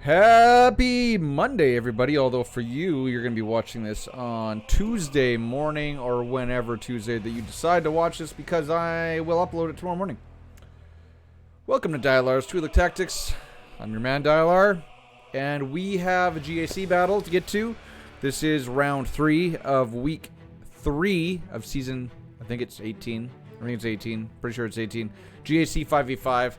Happy Monday, everybody. Although for you, you're going to be watching this on Tuesday morning or whenever Tuesday that you decide to watch this, because I will upload it tomorrow morning. Welcome to Dialar's Twi'lek Tactics. I'm your man, Dialar, and we have a GAC battle to get to. This is round 3 of week 3 of season, I think it's 18. I think it's 18. Pretty sure it's 18. GAC 5v5.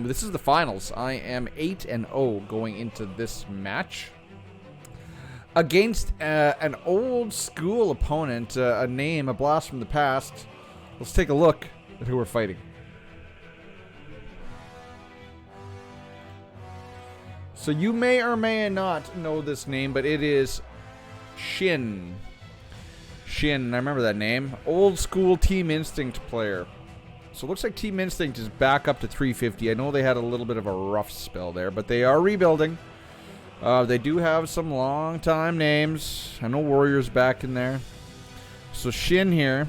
This is the finals. I am 8-0 going into this match against an old school opponent, a name, a blast from the past. Let's take a look at who we're fighting. So you may or may not know this name, but it is Shin. Shin, I remember that name. Old school Team Instinct player. So it looks like Team Instinct is back up to 350. I know they had a little bit of a rough spell there, but they are rebuilding. They do have some long-time names. I know Warrior's back in there. So Shin here,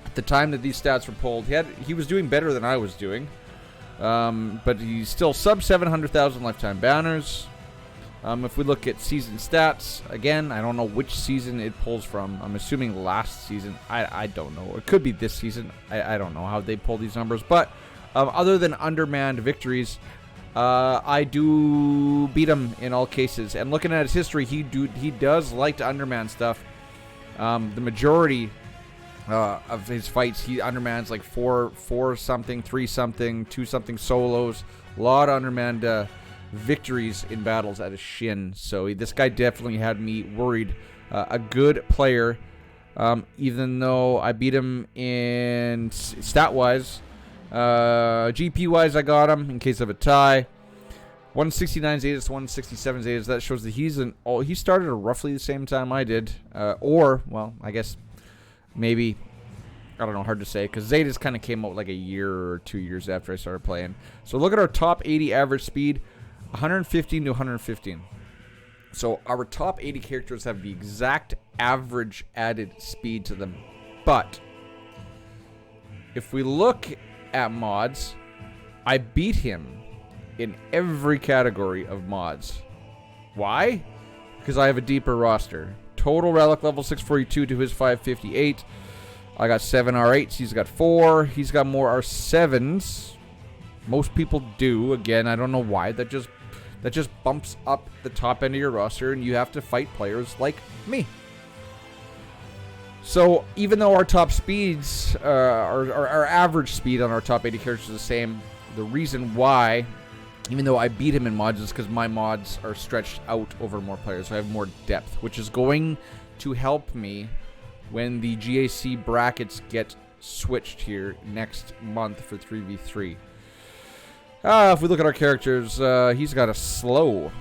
at the time that these stats were pulled, he was doing better than I was doing. But he's still sub 700,000 lifetime banners. If we look at season stats, again, I don't know which season it pulls from. I'm assuming last season. I don't know. It could be this season. I don't know how they pull these numbers. But other than undermanned victories, I do beat him in all cases. And looking at his history, he does like to underman stuff. The majority of his fights, he undermans like 4 something, 3 something, 2 something solos. A lot of undermanned victories in battles at a Shin. So this guy definitely had me worried. A good player, even though I beat him in stat-wise. GP-wise, I got him in case of a tie. 169 Zetas to 167 Zetas. That shows that he started at roughly the same time I did. Or, well, I guess maybe, I don't know, hard to say, because Zetas kind of came out like a year or 2 years after I started playing. So look at our top 80 average speed. 115 to 115. So our top 80 characters have the exact average added speed to them. But if we look at mods, I beat him in every category of mods. Why? Because I have a deeper roster. Total relic level 642 to his 558. I got 7 R8s. He's got 4. He's got more R7s. Most people do. Again, I don't know why. That just bumps up the top end of your roster, and you have to fight players like me. So even though our top speeds, our average speed on our top 80 characters is the same, the reason why, even though I beat him in mods, is because my mods are stretched out over more players. So I have more depth, which is going to help me when the GAC brackets get switched here next month for 3v3. If we look at our characters, he's got a slow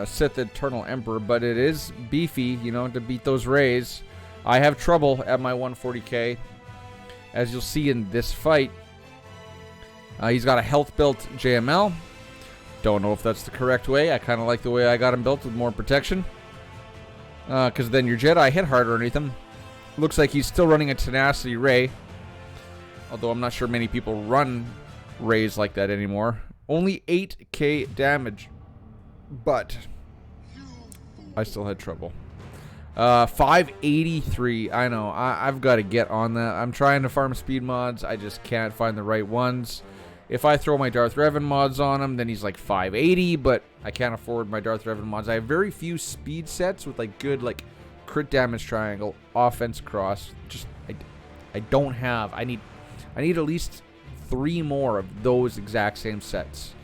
Sith Eternal Emperor, but it is beefy, you know, to beat those rays. I have trouble at my 140k, as you'll see in this fight. He's got a health built JML. Don't know if that's the correct way. I kind of like the way I got him built with more protection, because then your Jedi hit harder underneath him. Looks like he's still running a Tenacity Ray. Although I'm not sure many people run rays like that anymore. Only 8k damage. But I still had trouble. 583. I know. I've got to get on that. I'm trying to farm speed mods. I just can't find the right ones. If I throw my Darth Revan mods on him, then he's like 580. But I can't afford my Darth Revan mods. I have very few speed sets with like good like crit damage triangle, offense cross. Just I don't have. I need at least 3 more of those exact same sets.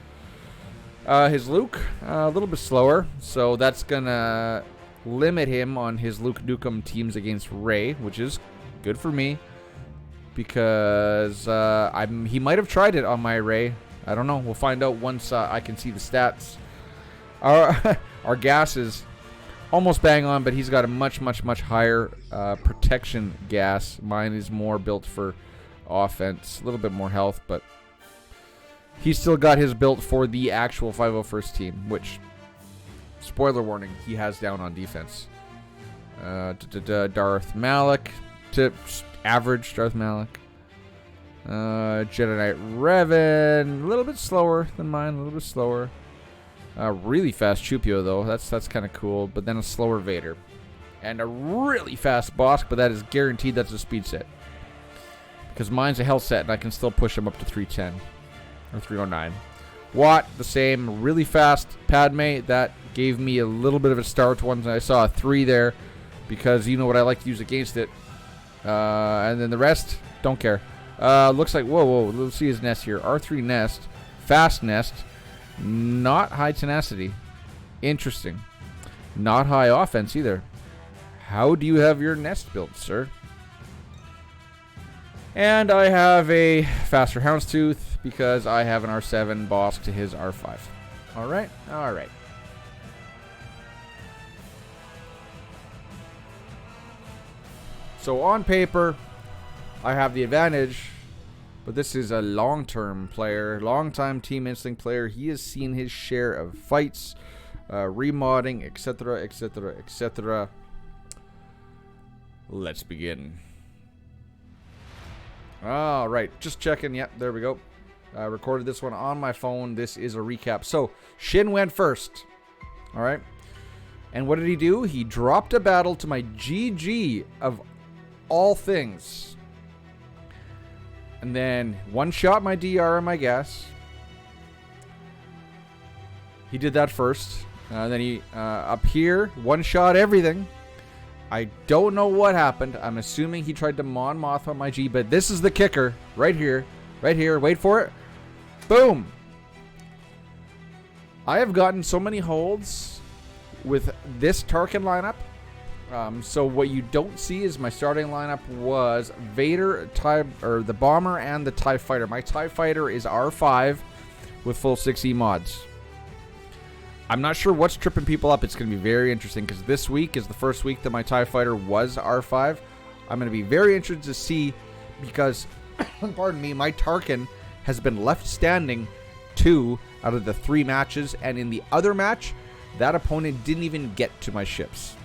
His Luke, a little bit slower, so that's going to limit him on his Luke Nukem teams against Rey, which is good for me, because he might have tried it on my Rey. I don't know. We'll find out once I can see the stats. Our gas is almost bang on, but he's got a much higher protection gas. Mine is more built for offense, a little bit more health, but he's still got his built for the actual 501st team, which, spoiler warning, he has down on defense. Darth Malik to average Darth Malik. Jedi Knight Revan, a little bit slower than mine, a little bit slower. Really fast Chupio though, that's kind of cool. But then a slower Vader, and a really fast Bosk, but that is guaranteed that's a speed set. Because mine's a health set, and I can still push him up to 310 or 309. Watt, the same, really fast Padme. That gave me a little bit of a start once I saw a 3 there, because you know what I like to use against it. And then the rest, don't care. Looks like, whoa, let's see his nest here. R3 nest, fast nest, not high tenacity. Interesting. Not high offense either. How do you have your nest built, sir? And I have a faster Houndstooth because I have an R7 Bosk to his R5. Alright. So on paper, I have the advantage, but this is a long-term player, long-time Team Instinct player. He has seen his share of fights, remodding, etc., etc., etc. Let's begin. All right, just checking. Yep, there we go. I recorded this one on my phone. This is a recap. So Shin went first. All right. And what did he do? He dropped a battle to my GG of all things. And then one-shot my DR and my gas. He did that first. Then he, up here, one-shot everything. I don't know what happened. I'm assuming he tried to Mon Mothma my G, but this is the kicker. Right here. Right here. Wait for it. Boom. I have gotten so many holds with this Tarkin lineup. So what you don't see is my starting lineup was Vader, the Bomber, and the TIE Fighter. My TIE Fighter is R5 with full 6E mods. I'm not sure what's tripping people up. It's going to be very interesting because this week is the first week that my TIE Fighter was R5. I'm going to be very interested to see because, pardon me, my Tarkin has been left standing 2 out of the 3 matches. And in the other match, that opponent didn't even get to my ships.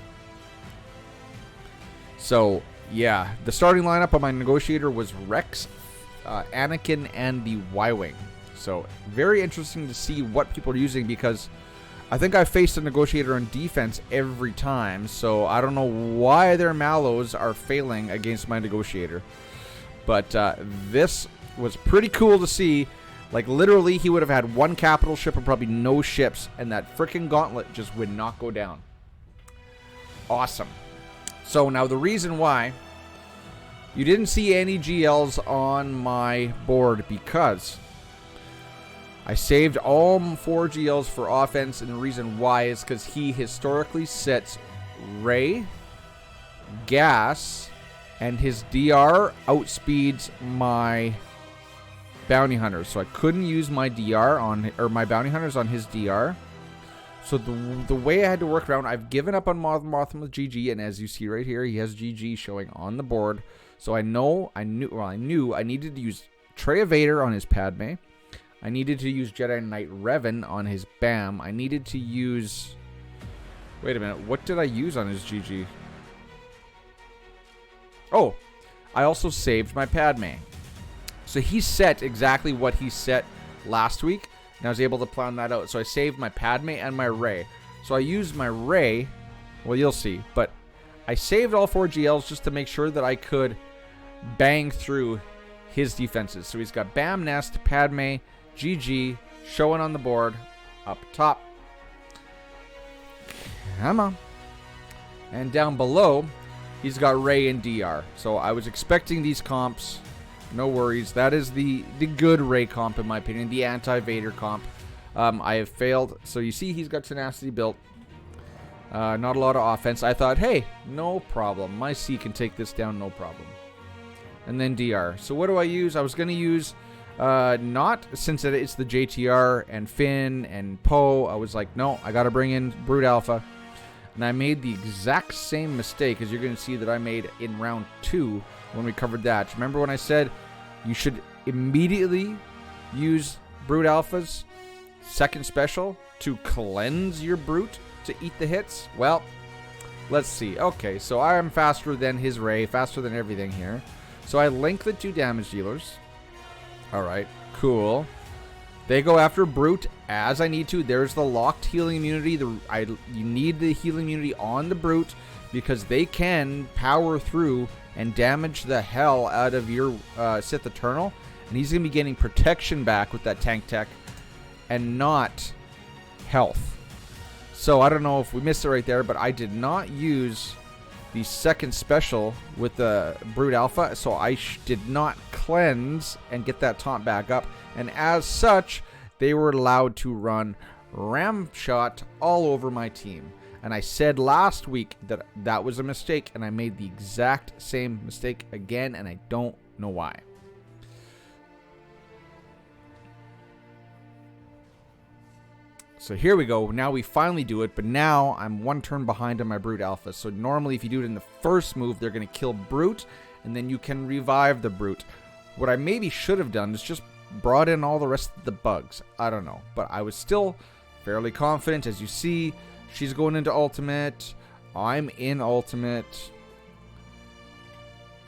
So, yeah, the starting lineup on my negotiator was Rex, Anakin, and the Y-Wing. So, very interesting to see what people are using because I think I faced a negotiator on defense every time. So, I don't know why their Mallows are failing against my negotiator. But this was pretty cool to see. Like, literally, he would have had 1 capital ship and probably no ships. And that freaking gauntlet just would not go down. Awesome. So now the reason why you didn't see any GLs on my board because I saved all 4 GLs for offense, and the reason why is because he historically sets Rey, Gas, and his DR outspeeds my bounty hunters. So I couldn't use my DR on, or my bounty hunters on his DR. So the way I had to work around, I've given up on Mothma with GG, and as you see right here, he has GG showing on the board. So I knew I needed to use Trey Vader on his Padme. I needed to use Jedi Knight Revan on his BAM. I needed to use... Wait a minute, what did I use on his GG? Oh, I also saved my Padme. So he set exactly what he set last week. And I was able to plan that out. So I saved my Padme and my Rey. So I used my Rey. Well, you'll see. But I saved all 4 GLs just to make sure that I could bang through his defenses. So he's got BAM, Nest, Padme, GG, showing on the board up top. Come on. And down below, he's got Rey and DR. So I was expecting these comps. No worries. That is the good Rey comp, in my opinion. The anti-Vader comp. I have failed. So you see he's got tenacity built. Not a lot of offense. I thought, hey, no problem. My C can take this down, no problem. And then DR. So what do I use? I was going to use, not since it's the JTR and Finn and Poe. I was like, no, I got to bring in Brood Alpha. And I made the exact same mistake as you're going to see that I made in round 2 when we covered that. Remember when I said you should immediately use Brood Alpha's second special to cleanse your Brute to eat the hits? Well, let's see. Okay, so I am faster than his Rey, faster than everything here. So I link the 2 damage dealers. Alright, cool. They go after Brute as I need to. There's the locked healing immunity. You need the healing immunity on the Brute because they can power through and damage the hell out of your Sith Eternal. And he's going to be getting protection back with that tank tech and not health. So I don't know if we missed it right there, but I did not use the second special with the Brute Alpha, so I did not cleanse and get that taunt back up. And as such, they were allowed to run ram shot all over my team. And I said last week that that was a mistake, and I made the exact same mistake again, and I don't know why. So here we go. Now we finally do it, but now I'm one turn behind on my Brute Alpha. So normally if you do it in the first move, they're going to kill Brute, and then you can revive the Brute. What I maybe should have done is just brought in all the rest of the bugs. I don't know, but I was still fairly confident. As you see, she's going into ultimate. I'm in ultimate.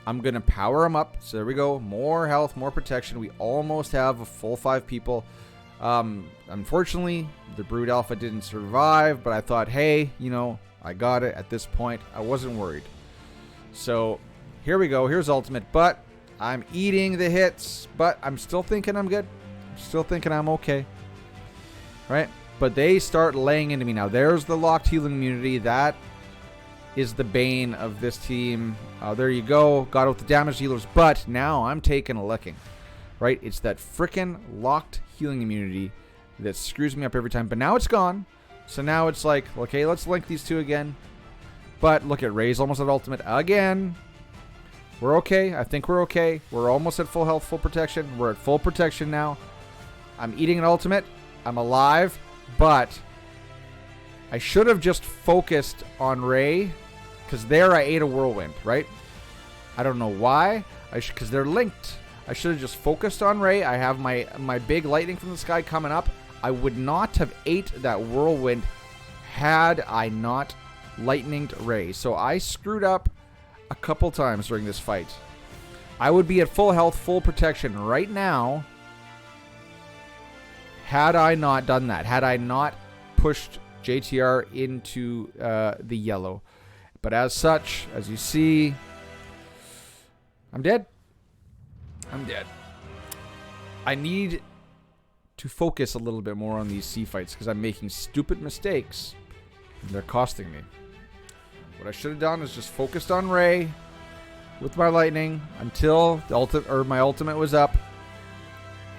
I'm going to power him up. So there we go. More health, more protection. We almost have a full 5 people. Unfortunately, the Brute Alpha didn't survive, but I thought, hey, you know, I got it at this point. I wasn't worried. So here we go. Here's ultimate, but I'm eating the hits, but I'm still thinking I'm good. I'm still thinking I'm okay. Right? But they start laying into me now. There's the locked healing immunity. That is the bane of this team. There you go. Got out the damage healers, but now I'm taking a licking. Right? It's that frickin' locked healing immunity that screws me up every time. But now it's gone. So now it's like, okay, let's link these two again. But look at Rey's almost at ultimate again. We're okay. I think we're okay. We're almost at full health, full protection. We're at full protection now. I'm eating an ultimate. I'm alive. But I should have just focused on Rey. Because there I ate a whirlwind, right? I don't know why. Because they're linked. I should have just focused on Rey. I have my big lightning from the sky coming up. I would not have ate that whirlwind had I not lightninged Rey. So I screwed up a couple times during this fight. I would be at full health, full protection right now had I not done that. Had I not pushed JTR into the yellow. But as such, as you see, I'm dead. I'm dead. I need to focus a little bit more on these C fights because I'm making stupid mistakes and they're costing me. What I should have done is just focused on Rey with my lightning until the my ultimate was up.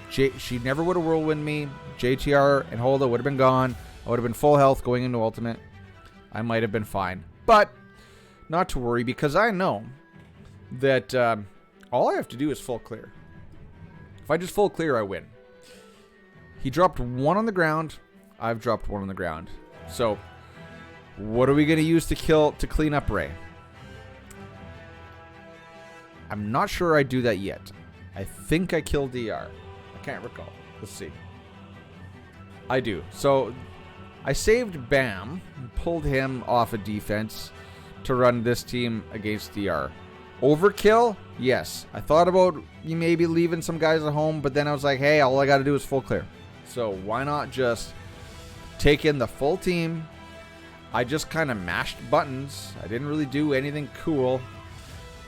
She never would have whirlwind me. JTR and Holda would have been gone. I would have been full health going into ultimate. I might have been fine. But not to worry because I know that all I have to do is full clear. If I just full clear, I win. He dropped 1 on the ground. I've dropped 1 on the ground. So, what are we going to use to clean up Rey? I'm not sure I do that yet. I think I killed DR. I can't recall. Let's see. I do. So, I saved Bam and pulled him off of defense to run this team against DR. Overkill? Yes. I thought about maybe leaving some guys at home, but then I was like, hey, all I got to do is full clear. So why not just take in the full team? I just kind of mashed buttons. I didn't really do anything cool.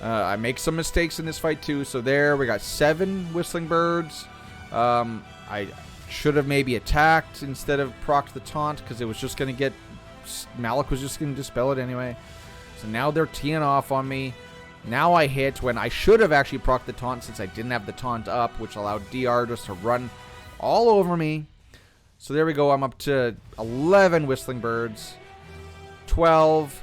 I make some mistakes in this fight too. So there, we got 7 whistling birds. I should have maybe attacked instead of procced the taunt because it was just going to get... Malik was just going to dispel it anyway. So now they're teeing off on me. Now I hit when I should have actually procced the taunt since I didn't have the taunt up, which allowed DR just to run all over me. So there we go. I'm up to 11 whistling birds. 12.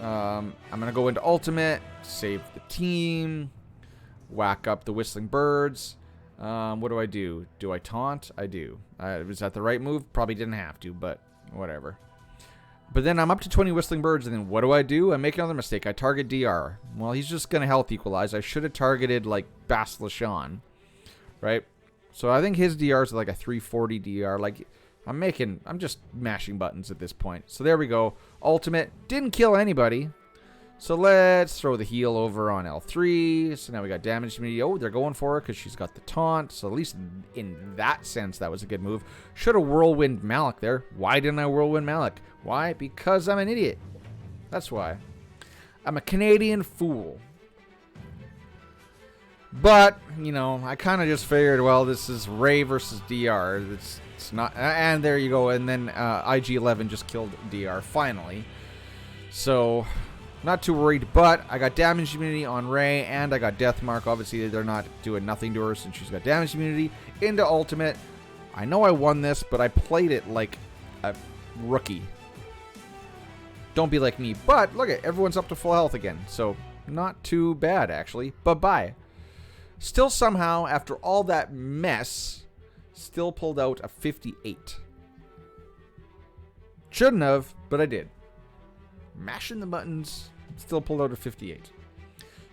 I'm going to go into ultimate. Save the team. Whack up the whistling birds. What do? Do I taunt? I do. Was that the right move? Probably didn't have to, but whatever. But then I'm up to 20 whistling birds, and then what do? I make another mistake. I target DR. Well, he's just going to health equalize. I should have targeted, like, Basilishan, right? So I think his DR is like a 340 DR. Like, I'm just mashing buttons at this point. So there we go. Ultimate. Didn't kill anybody. So let's throw the heal over on L3. So now we got damage immunity. Oh, they're going for her because she's got the taunt. So at least in that sense, that was a good move. Should have Whirlwind Malik there. Why didn't I Whirlwind Malik? Why? Because I'm an idiot. That's why. I'm a Canadian fool. But, you know, I kind of just figured, well, this is Rey versus DR. It's not... And there you go. And then IG-11 just killed DR finally. So... Not too worried, but I got damage immunity on Rey, and I got death mark. Obviously, they're not doing nothing to her since she's got damage immunity. Into ultimate. I know I won this, but I played it like a rookie. Don't be like me. But, look at everyone's up to full health again. So, not too bad, actually. Bye-bye. Still somehow, after all that mess, still pulled out a 58. Shouldn't have, but I did. Mashing the buttons, still pulled out a 58.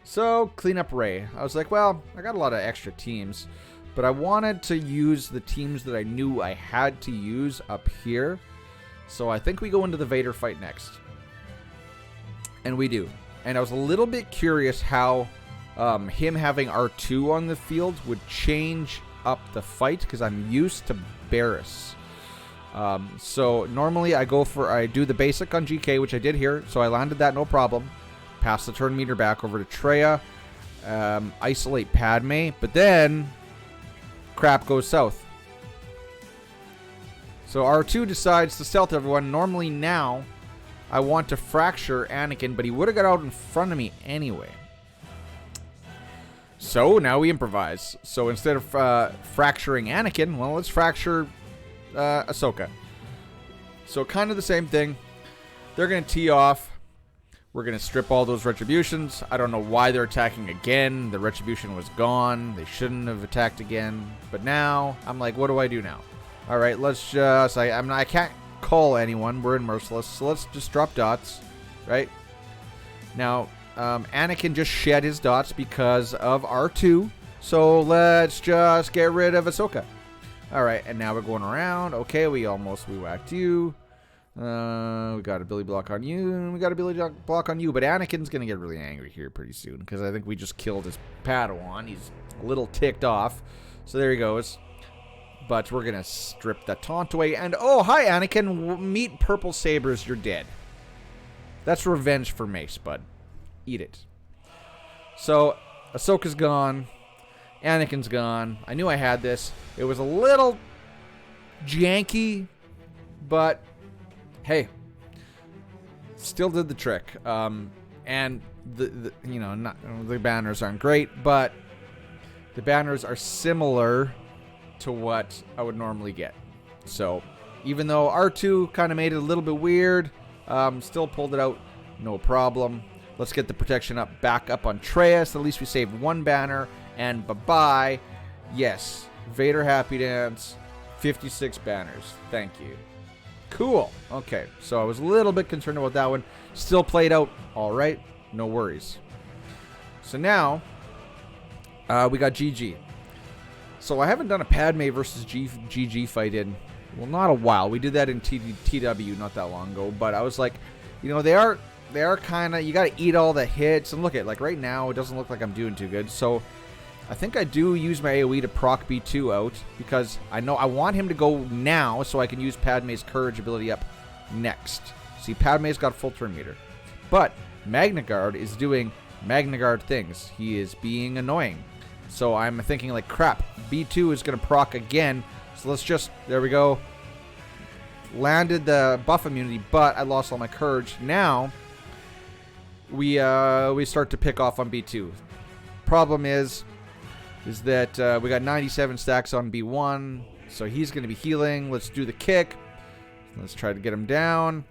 So, clean up Rey. I was like, well, I got a lot of extra teams, but I wanted to use the teams that I knew I had to use up here. So I think we go into the Vader fight next. And we do. And I was a little bit curious how him having R2 on the field would change up the fight, because I'm used to Barriss. So normally I do the basic on GK, which I did here, so I landed that no problem. Pass the turn meter back over to Traya, isolate Padme, but then crap goes south. So R2 decides to stealth everyone. Normally now I want to fracture Anakin, but he would have got out in front of me anyway. So now we improvise. So instead of fracturing Anakin, well, let's fracture Ahsoka. So kind of the same thing. They're going to tee off. We're going to strip all those retributions. I don't know why they're attacking again. The retribution was gone. They shouldn't have attacked again. But now I'm like, what do I do now? All right, let's just... I can't call anyone. We're in Merciless. So let's just drop dots. Right? Now, Anakin just shed his dots because of R2. So let's just get rid of Ahsoka. Alright, and now we're going around. Okay, we whacked you. We got a Billy block on you, and we got a Billy block on you. But Anakin's going to get really angry here pretty soon, because I think we just killed his Padawan. He's a little ticked off. So there he goes. But we're going to strip that taunt away. And, oh, hi, Anakin. Meet Purple Sabers. You're dead. That's revenge for Mace, bud. Eat it. So, Ahsoka's gone. Anakin's gone. I knew I had this. It was a little janky, but hey, still did the trick. And the banners aren't great, but the banners are similar to what I would normally get. So even though R2 kind of made it a little bit weird, still pulled it out, no problem. Let's get the protection back up on Traya. So at least we saved one banner. And bye-bye. Yes. Vader Happy Dance. 56 banners. Thank you. Cool. Okay. So I was a little bit concerned about that one. Still played out all right. No worries. So now, we got GG. So I haven't done a Padme versus GG fight in, well, not a while. We did that in TW not that long ago. But I was like, you know, they are kind of, you got to eat all the hits. And look at, like right now, it doesn't look like I'm doing too good. So I think I do use my AoE to proc B2 out, because I know I want him to go now so I can use Padme's courage ability up next. See, Padme's got full turn meter. But Magna Guard is doing Magna Guard things. He is being annoying. So I'm thinking like, crap, B2 is going to proc again. So let's just, there we go. Landed the buff immunity, but I lost all my courage. Now, we start to pick off on B2. Problem is that we got 97 stacks on B1, so he's going to be healing. Let's do the kick. Let's try to get him down.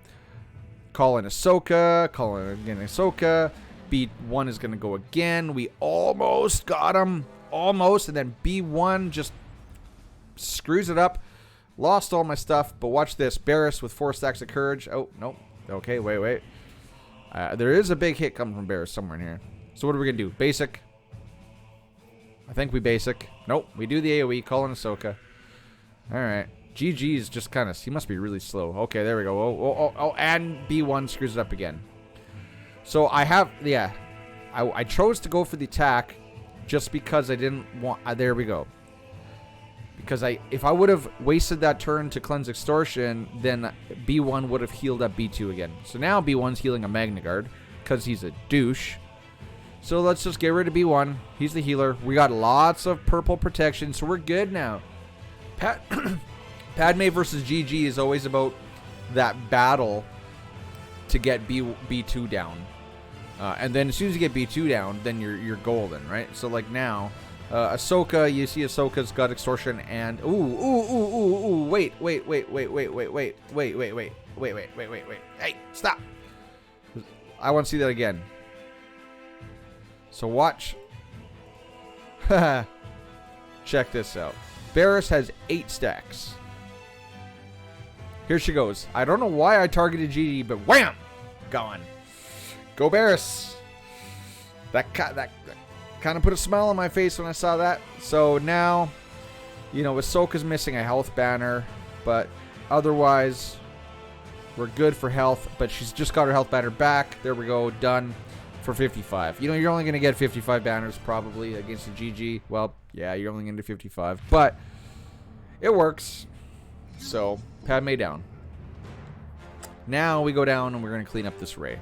Call in Ahsoka. Call in again Ahsoka. B1 is going to go again. We almost got him. Almost. And then B1 just screws it up. Lost all my stuff, but watch this. Barriss with 4 stacks of courage. Oh, nope. Okay, wait. There is a big hit coming from Barriss somewhere in here. So what are we going to do? Basic. I think we basic. Nope, we do the AoE, call in Ahsoka. Alright. GG is just kind of, he must be really slow. Okay, there we go. Oh, and B1 screws it up again. So I have, yeah, I chose to go for the attack just because I didn't want, there we go. Because if I would have wasted that turn to cleanse extortion, then B1 would have healed up B2 again. So now B1's healing a Magna Guard because he's a douche. So let's just get rid of B1. He's the healer. We got lots of purple protection, so we're good now. Padme versus GG is always about that battle to get B2 down. And then as soon as you get B2 down, then you're golden, right? So like now, Ahsoka, you see Ahsoka's got extortion and wait. Hey, stop. I want to see that again. So watch. Check this out. Barris has 8 stacks. Here she goes. I don't know why I targeted GG, but wham! Gone. Go Barris. That kind of put a smile on my face when I saw that. So now, you know, Ahsoka's missing a health banner, but otherwise, we're good for health. But she's just got her health banner back. There we go. Done for 55. You know, you're only going to get 55 banners probably against the GG. Well, yeah, you're only going to do 55. But it works. So, Padme down. Now we go down and we're going to clean up this Rey.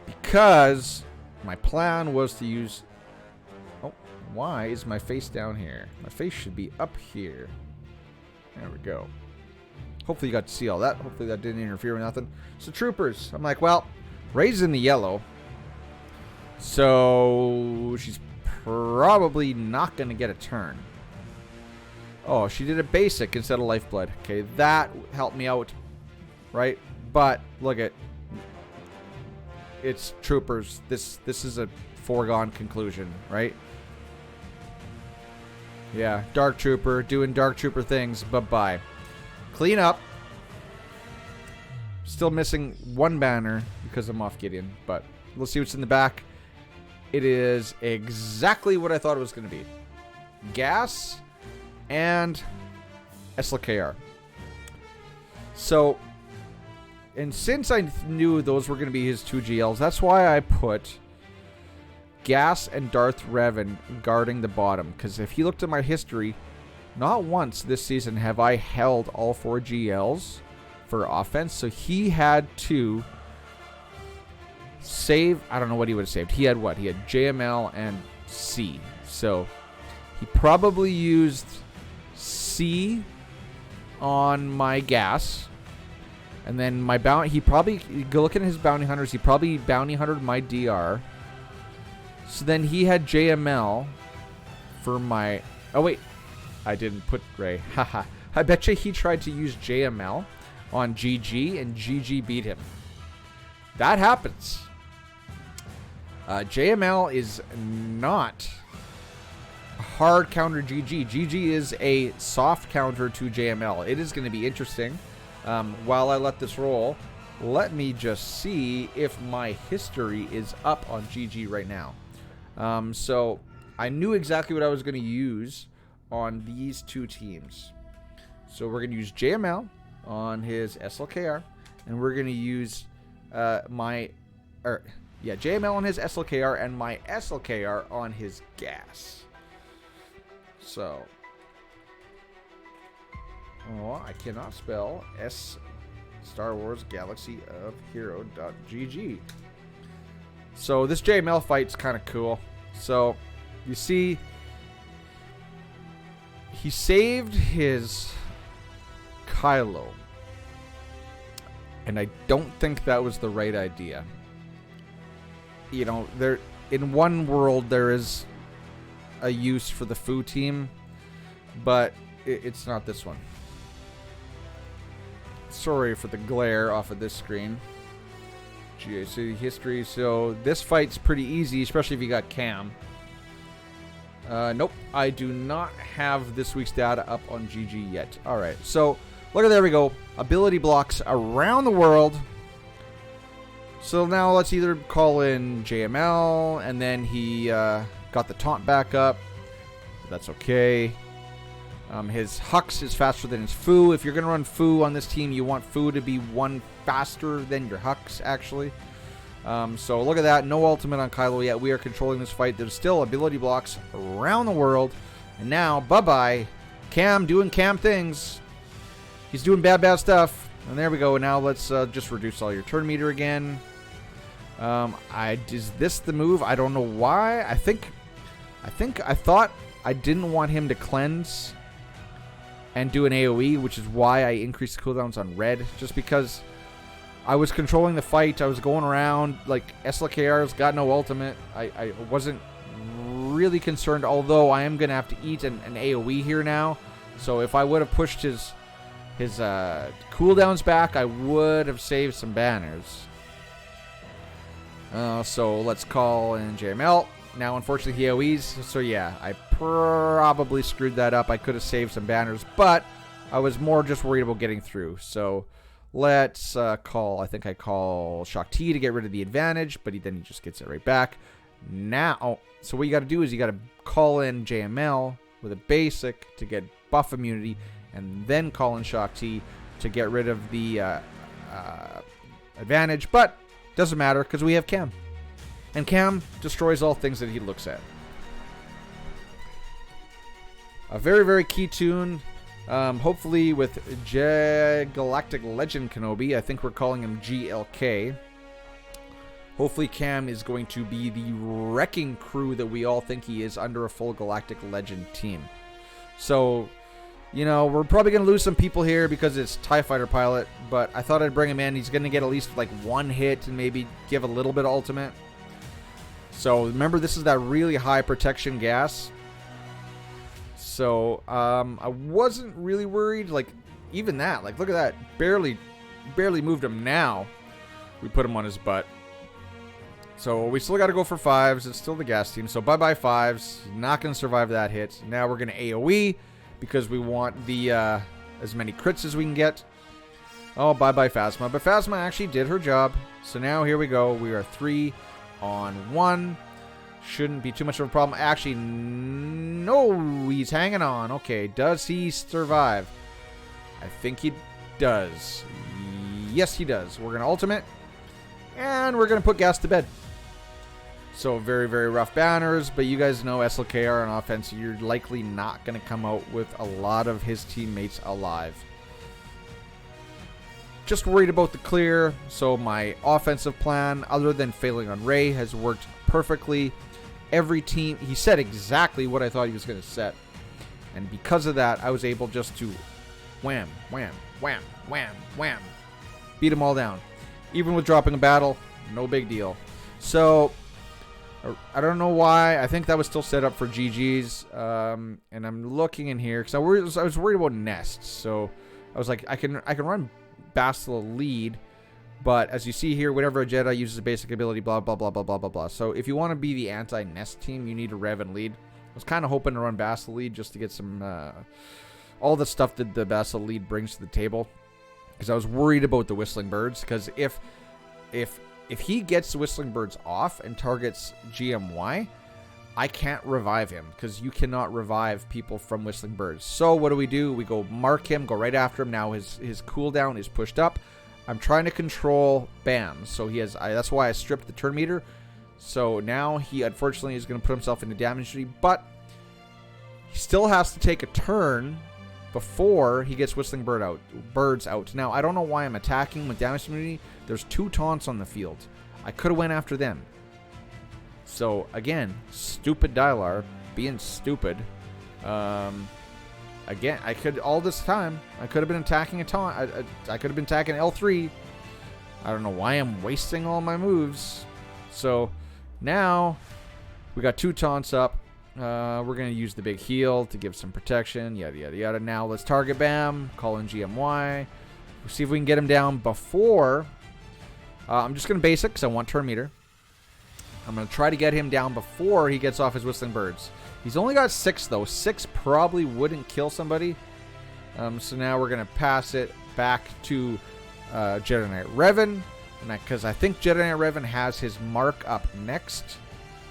Because my plan was to use... Oh, why is my face down here? My face should be up here. There we go. Hopefully you got to see all that. Hopefully that didn't interfere with nothing. So troopers. I'm like, well, Rey's in the yellow. So she's probably not going to get a turn. Oh, she did a basic instead of lifeblood. Okay, that helped me out. Right? But look at... It's troopers. This is a foregone conclusion, right? Yeah, Dark Trooper doing Dark Trooper things. Bye-bye. Clean up. Still missing 1 banner because I'm off Gideon, but let's see what's in the back. It is exactly what I thought it was going to be. Gas and SLKR. So, and since I knew those were going to be his 2 GLs, that's why I put Gas and Darth Revan guarding the bottom. Because if you looked at my history, not once this season have I held all 4 GLs for offense. So he had to save. I don't know what he would have saved. He had what? He had JML and C. So he probably used C on my Gas. And then my bounty, he probably, go look at his bounty hunters, he probably bounty hunted my DR. So then he had JML for my, oh wait, I didn't put Rey. Haha. I bet you he tried to use JML on GG and GG beat him. That happens. JML is not a hard counter GG. GG is a soft counter to JML. It is going to be interesting. While I let this roll, let me just see if my history is up on GG right now. So I knew exactly what I was going to use on these 2 teams. So we're going to use JML on his SLKR, and we're going to use JML on his SLKR and my SLKR on his Gas. So... Oh, I cannot spell Star Wars Galaxy of Hero.gg. So this JML fight's kind of cool. So you see, he saved his Kylo, and I don't think that was the right idea. You know, there in one world there is a use for the Fu team, but it's not this one. Sorry for the glare off of this screen. GAC history. So this fight's pretty easy, especially if you got Cam. Nope, I do not have this week's data up on GG yet. All right, so look at, there we go. Ability blocks around the world. So now let's either call in JML, and then he got the taunt back up. That's okay. His Hux is faster than his Fu. If you're going to run Fu on this team, you want Fu to be 1 faster than your Hux, actually. So look at that. No ultimate on Kylo yet. We are controlling this fight. There's still ability blocks around the world. And now, bye-bye. Cam doing Cam things. He's doing bad stuff. And there we go. Now let's just reduce all your turn meter again. Is this the move? I don't know why. I thought I didn't want him to cleanse and do an AoE, which is why I increased the cooldowns on red. Just because I was controlling the fight. I was going around. Like, SLKR's got no ultimate. I wasn't really concerned, although I am going to have to eat an AoE here now. So if I would have pushed his cooldowns back, I would have saved some banners. So let's call in JML. Now, unfortunately, he AoEs. So yeah, I probably screwed that up. I could have saved some banners, but I was more just worried about getting through. So let's call, I think I call Shock T to get rid of the advantage, but then he just gets it right back. Now, so what you got to do is you got to call in JML with a basic to get buff immunity, and then call in Shock T to get rid of the advantage. But doesn't matter because we have Cam. And Cam destroys all things that he looks at. A very, very key tune. Hopefully with Galactic Legend Kenobi. I think we're calling him GLK. Hopefully Cam is going to be the wrecking crew that we all think he is under a full Galactic Legend team. So, you know, we're probably going to lose some people here because it's TIE Fighter pilot. But I thought I'd bring him in. He's going to get at least like one hit and maybe give a little bit of ultimate. So remember, this is that really high protection gas. So I wasn't really worried. Like, even that, like, look at that, barely moved him. Now we put him on his butt. So we still got to go for fives. It's still the gas team. So bye fives. Not going to survive that hit. Now we're going to AoE because we want the as many crits as we can get. Oh, bye Phasma. But Phasma actually did her job. So now here we go. We are 3-on-1. Shouldn't be too much of a problem. Actually, no, he's hanging on. Okay, does he survive? I think he does. Yes, he does. We're going to ultimate, and we're going to put gas to bed. So very, very rough banners, but you guys know SLKR on offense, you're likely not going to come out with a lot of his teammates alive. Just worried about the clear, so my offensive plan, other than failing on Rey, has worked perfectly. Every team, he set exactly what I thought he was going to set. And because of that, I was able just to wham, wham, wham, wham, wham. Beat them all down. Even with dropping a battle, no big deal. So, I don't know why. I think that was still set up for GG's. And I'm looking in here, because I was worried about nests. So, I was like, I can run Bastila lead. But as you see here, whenever a Jedi uses a basic ability, blah, blah, blah, blah, blah, blah, blah. So if you want to be the anti-nest team, you need to rev and lead. I was kind of hoping to run Bastila lead just to get some, all the stuff that the Bastila lead brings to the table. Because I was worried about the Whistling Birds. Because if he gets the Whistling Birds off and targets GMY, I can't revive him. Because you cannot revive people from Whistling Birds. So what do? We go mark him, go right after him. Now his cooldown is pushed up. I'm trying to control BAMs, so he has. That's why I stripped the turn meter. So now he unfortunately is going to put himself into damage duty, but he still has to take a turn before he gets Whistling Birds out. Now I don't know why I'm attacking with damage immunity. There's 2 taunts on the field. I could have went after them. So again, stupid Dylar being stupid. Again, I could, all this time, I could have been attacking a taunt. I could have been attacking L3. I don't know why I'm wasting all my moves. So, now, we got 2 taunts up. We're going to use the big heal to give some protection. Yada, yada, yada. Now, let's target BAM. Call in GMY. We'll see if we can get him down before. I'm just going to basic because I want turn meter. I'm going to try to get him down before he gets off his Whistling Birds. He's only got 6, though. 6 probably wouldn't kill somebody. So now we're going to pass it back to Jedi Knight Revan. Because I think Jedi Knight Revan has his mark up next.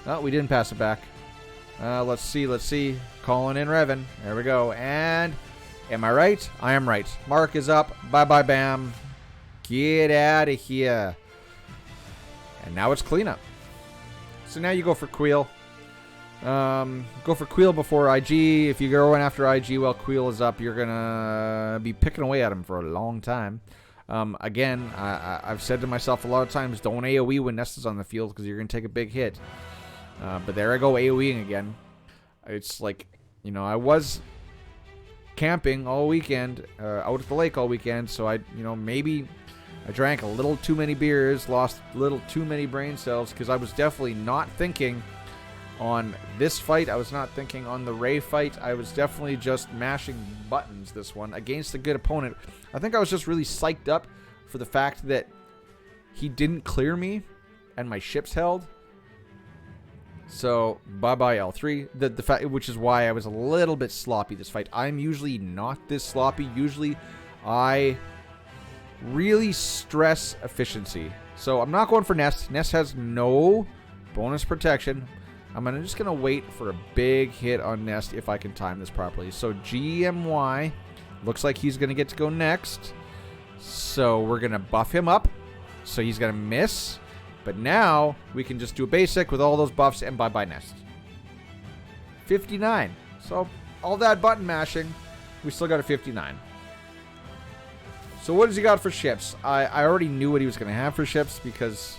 Oh, we didn't pass it back. Let's see. Calling in Revan. There we go. And am I right? I am right. Mark is up. Bye-bye, BAM. Get out of here. And now it's cleanup. So now you go for Queel. Go for Queel before IG. If you go in after IG while Queel is up, you're going to be picking away at him for a long time. Again, I've said to myself a lot of times, don't AoE when Nest is on the field because you're going to take a big hit. But there I go AoEing again. It's like, you know, I was camping all weekend, out at the lake all weekend, so maybe I drank a little too many beers, lost a little too many brain cells, because I was definitely not thinking on this fight. I was not thinking on the Rey fight. I was definitely just mashing buttons this one against a good opponent. I think I was just really psyched up for the fact that he didn't clear me and my ships held. So, bye-bye L3. The fact, which is why I was a little bit sloppy this fight. I'm usually not this sloppy. Usually, I really stress efficiency. So, I'm not going for Nest. Nest has no bonus protection. I'm just going to wait for a big hit on Nest if I can time this properly. So, GMY looks like he's going to get to go next. So, we're going to buff him up. So, he's going to miss. But now, we can just do a basic with all those buffs and bye-bye Nest. 59. So, all that button mashing, we still got a 59. So, what does he got for ships? I already knew what he was going to have for ships because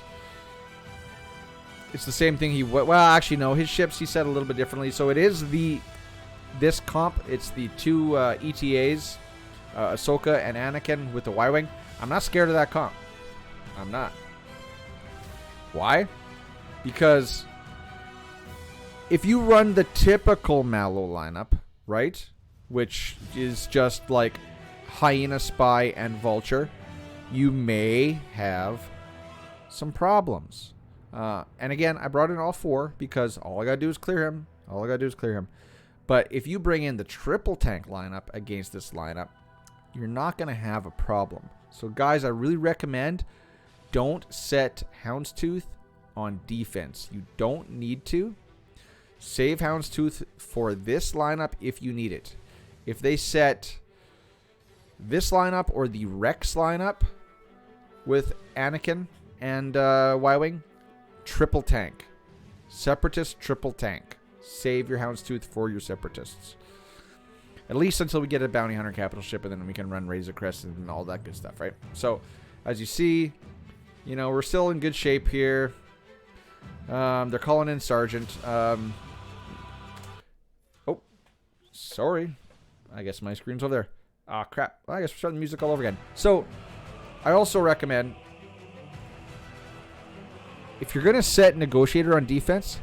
it's the same thing he... Well, actually, no. His ships, he said a little bit differently. So, it is this comp. It's the two ETAs, Ahsoka and Anakin with the Y-Wing. I'm not scared of that comp. I'm not. Why? Because if you run the typical Mallow lineup, right, which is just like Hyena, Spy, and Vulture, you may have some problems. And again, I brought in all four because all I got to do is clear him. All I got to do is clear him. But if you bring in the triple tank lineup against this lineup, you're not going to have a problem. So guys, I really recommend... Don't set Houndstooth on defense. You don't need to. Save Houndstooth for this lineup if you need it. If they set this lineup or the Rex lineup with Anakin and Y-Wing, triple tank. Separatist, triple tank. Save your Houndstooth for your Separatists. At least until we get a Bounty Hunter capital ship, and then we can run Razor Crest and all that good stuff, right? So, as you see... You know, we're still in good shape here. They're calling in Sergeant. Oh, sorry. I guess my screen's over there. Ah, crap. Well, I guess we're starting the music all over again. So, I also recommend, if you're going to set Negotiator on defense,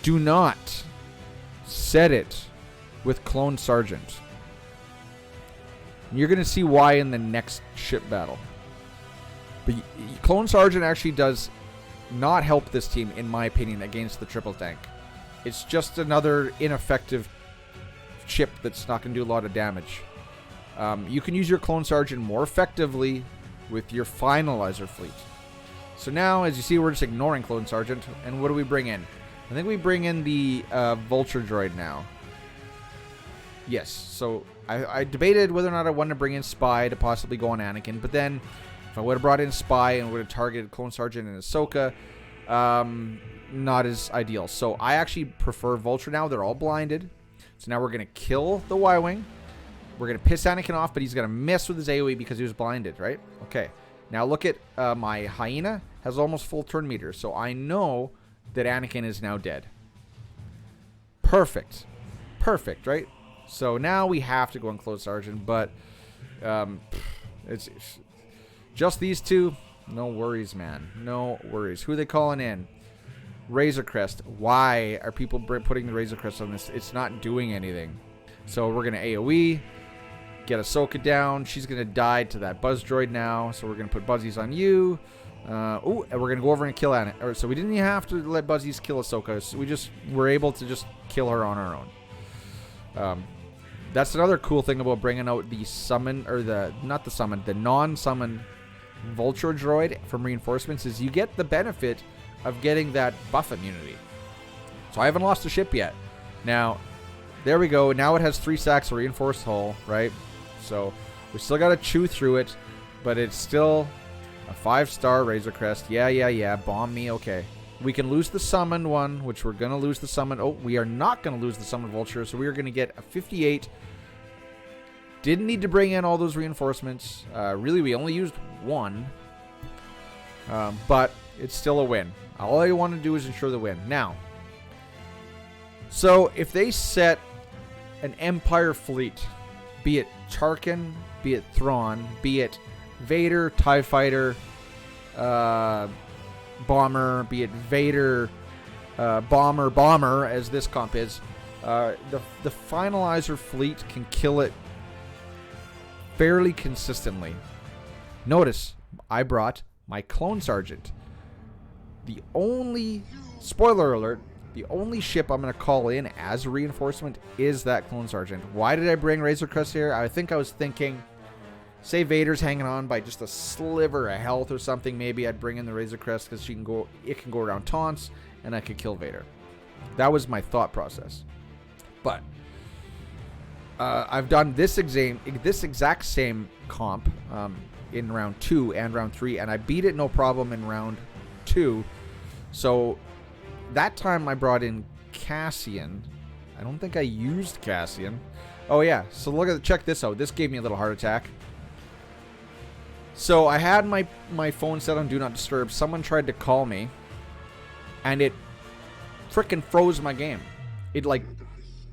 do not set it with Clone Sergeant. You're going to see why in the next ship battle. But Clone Sergeant actually does not help this team, in my opinion, against the triple tank. It's just another ineffective chip that's not going to do a lot of damage. You can use your Clone Sergeant more effectively with your Finalizer fleet. So now, as you see, we're just ignoring Clone Sergeant. And what do we bring in? I think we bring in the Vulture droid now. Yes, so I debated whether or not I wanted to bring in Spy to possibly go on Anakin, but then... If I would have brought in Spy and would have targeted Clone Sergeant and Ahsoka, not as ideal. So I actually prefer Vulture now. They're all blinded. So now we're going to kill the Y-Wing. We're going to piss Anakin off, but he's going to miss with his AoE because he was blinded, right? Okay. Now look at my Hyena has almost full turn meter. So I know that Anakin is now dead. Perfect. Perfect, right? So now we have to go on Clone Sergeant, but it's just these two. No worries, man. No worries. Who are they calling in? Razor Crest. Why are people putting the Razor Crest on this? It's not doing anything. So we're going to AoE. Get Ahsoka down. She's going to die to that Buzz Droid now. So we're going to put Buzzies on you. Oh, and we're going to go over and kill Anakin. So we didn't even have to let Buzzies kill Ahsoka. So we just were able to just kill her on our own. That's another cool thing about bringing out the summon, or the non-summon Vulture droid from reinforcements is you get the benefit of getting that buff immunity. So I haven't lost a ship yet. Now, there we go. Now it has 3 stacks of reinforced hull, right? So we still got to chew through it, but it's still A 5-star Razor Crest. Yeah. Bomb me. Okay. We can lose the summoned one, which we're going to lose the summon. Oh, we are not going to lose the summoned Vulture, so we are going to get a 58. Didn't need to bring in all those reinforcements. Really, we only used one. But it's still a win. All I want to do is ensure the win. Now, so if they set an Empire fleet, be it Tarkin, be it Thrawn, be it Vader, TIE Fighter, Bomber, be it Vader, Bomber, as this comp is, the Finalizer fleet can kill it fairly consistently. Notice, I brought my Clone Sergeant. The only, spoiler alert, the only ship I'm going to call in as a reinforcement is that Clone Sergeant. Why did I bring Razor Crest here? I think I was thinking, say Vader's hanging on by just a sliver of health or something, maybe I'd bring in the Razor Crest because it can go around taunts and I could kill Vader. That was my thought process. But I've done this exact same comp in round 2 and round 3, and I beat it no problem in round 2. So that time I brought in Cassian. I don't think I used Cassian. Oh yeah, so check this out. This gave me a little heart attack. So I had my phone set on Do Not Disturb. Someone tried to call me, and it frickin' froze my game. It like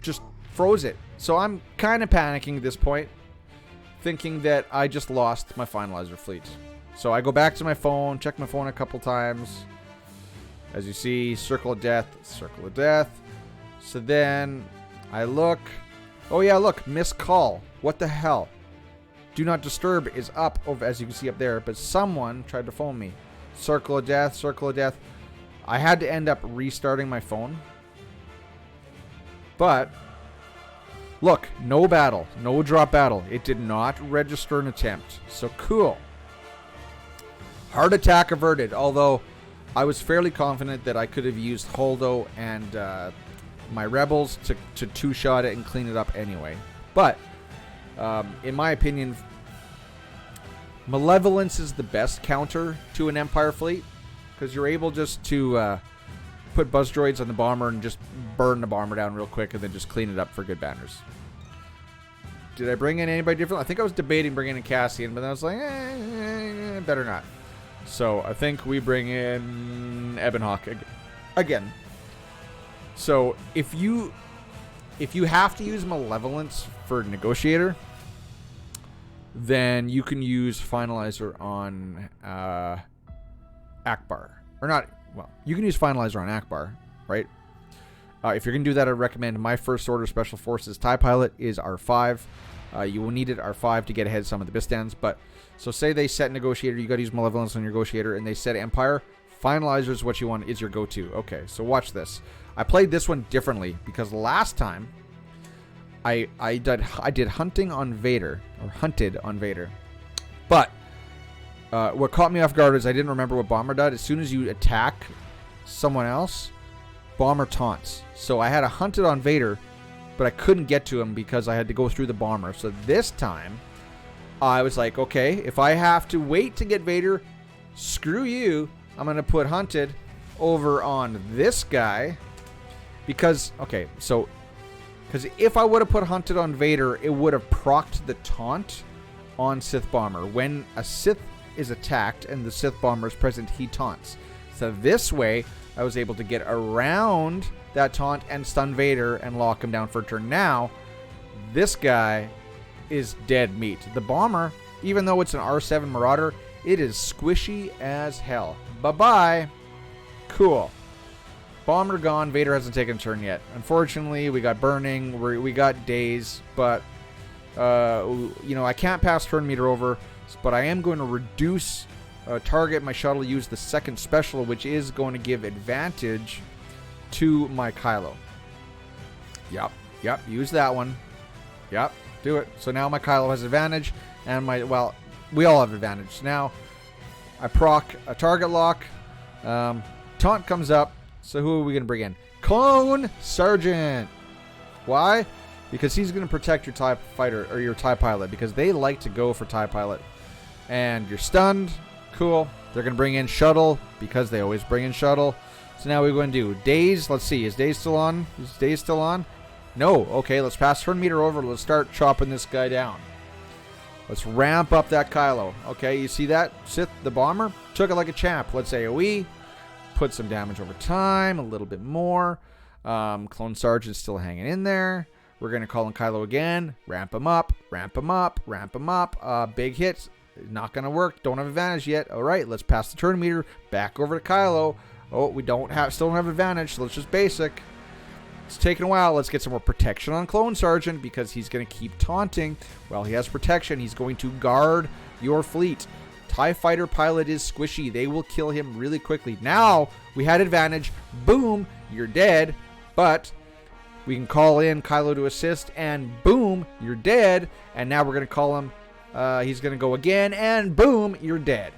just froze it. So I'm kind of panicking at this point, thinking that I just lost my Finalizer fleet. So I go back to my phone, check my phone a couple times. As you see, Circle of Death, Circle of Death. So then I look. Oh yeah, look, missed call. What the hell? Do Not Disturb is up, over, as you can see up there, but someone tried to phone me. Circle of Death, Circle of Death. I had to end up restarting my phone. But look, no battle, no drop battle. It did not register an attempt. So cool. Heart attack averted, although I was fairly confident that I could have used Holdo and my Rebels to two-shot it and clean it up anyway. But in my opinion, Malevolence is the best counter to an Empire fleet, because you're able just to put buzz droids on the bomber and just burn the bomber down real quick and then just clean it up for good banners. Did I bring in anybody different? I think I was debating bringing in Cassian, but then I was like, better not. So I think we bring in Ebonhawk again. So if you have to use Malevolence for Negotiator, then you can use Finalizer on Akbar. Or not, well, you can use Finalizer on Akbar, right? If you're going to do that, I recommend my First Order Special Forces TIE Pilot is R5. You will need it R5 to get ahead of some of the Bistans. But so say they set Negotiator, you got to use Malevolence on your Negotiator, and they set Empire. Finalizer is what you want, is your go-to. Okay, so watch this. I played this one differently because last time I did hunting on Vader, or hunted on Vader. But what caught me off guard is I didn't remember what Bomber did. As soon as you attack someone else, Bomber taunts. So I had a hunted on Vader, but I couldn't get to him because I had to go through the Bomber. So this time, I was like, okay, if I have to wait to get Vader, screw you. I'm going to put hunted over on this guy. Because, okay, so, because if I would have put hunted on Vader, it would have procced the taunt on Sith Bomber. When a Sith is attacked and the Sith Bomber is present, he taunts. So this way, I was able to get around that taunt and stun Vader and lock him down for a turn. Now, this guy is dead meat. The Bomber, even though it's an R7 Marauder, it is squishy as hell. Bye-bye. Cool. Bomber gone. Vader hasn't taken a turn yet. Unfortunately, we got burning. We got daze, but you know, I can't pass turn meter over, but I am going to reduce target my shuttle, use the second special, which is going to give advantage to my Kylo. Yep, use that one. Yep, do it. So now my Kylo has advantage, and well, we all have advantage. Now, I proc a target lock. Taunt comes up. So who are we going to bring in? Clone Sergeant. Why? Because he's going to protect your TIE fighter or your TIE pilot, because they like to go for TIE pilot. And you're stunned. Cool. They're going to bring in Shuttle because they always bring in Shuttle. So now we're going to do Daze. Let's see. Is Daze still on? Is Daze still on? No. Okay, let's pass turn meter over. Let's start chopping this guy down. Let's ramp up that Kylo. Okay, you see that? Sith, the bomber, took it like a champ. Let's AoE. Put some damage over time. A little bit more. Clone Sergeant's still hanging in there. We're going to call in Kylo again. Ramp him up. Ramp him up. Ramp him up. Big hits. Not going to work. Don't have advantage yet. All right, let's pass the turn meter. Back over to Kylo. Oh, we still don't have advantage, so let's just basic. It's taking a while. Let's get some more protection on Clone Sergeant because he's going to keep taunting. Well, he has protection. He's going to guard your fleet. TIE Fighter pilot is squishy. They will kill him really quickly. Now, we had advantage. Boom, you're dead. But we can call in Kylo to assist, and boom, you're dead. And now we're going to call him. He's going to go again, and boom, you're dead.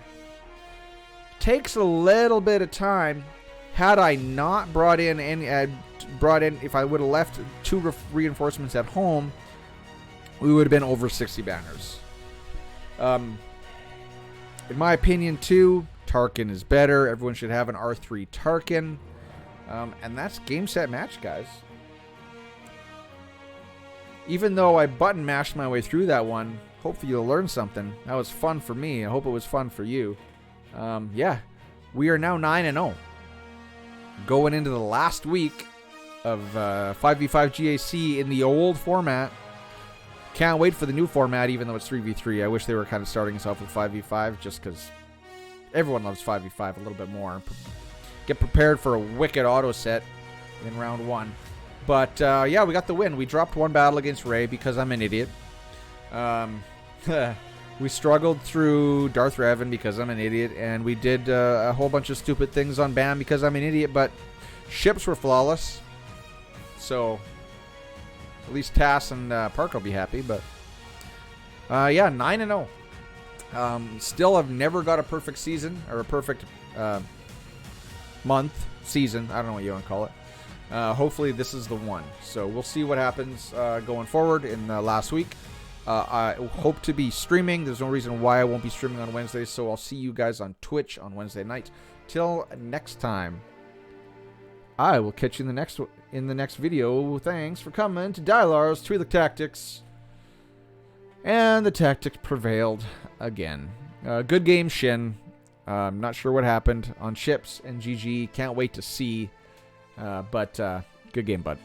Takes a little bit of time. Had I not brought in any, if I would have left 2 reinforcements at home, we would have been over 60 banners. In my opinion, too, Tarkin is better. Everyone should have an R3 Tarkin. And that's game, set, match, guys. Even though I button mashed my way through that one, hopefully you'll learn something. That was fun for me. I hope it was fun for you. Yeah, we are now 9-0. Going into the last week of 5v5 GAC in the old format. Can't wait for the new format, even though it's 3v3. I wish they were kind of starting us off with 5v5, just because everyone loves 5v5 a little bit more. Get prepared for a wicked auto set in round 1. But, yeah, we got the win. We dropped 1 battle against Rey because I'm an idiot. We struggled through Darth Revan because I'm an idiot, and we did a whole bunch of stupid things on BAM because I'm an idiot, but ships were flawless. So, at least Tass and Park will be happy, but yeah, 9-0. Still have never got a perfect season, or a perfect month, season, I don't know what you want to call it. Hopefully this is the one. So we'll see what happens going forward in the last week. I hope to be streaming. There's no reason why I won't be streaming on Wednesdays, so I'll see you guys on Twitch on Wednesday night. Till next time, I will catch you in the next video. Thanks for coming to Dylar's Twi'lek Tactics. And the tactics prevailed again. Good game, Shin. I'm not sure what happened on ships and GG. Can't wait to see. But good game, bud.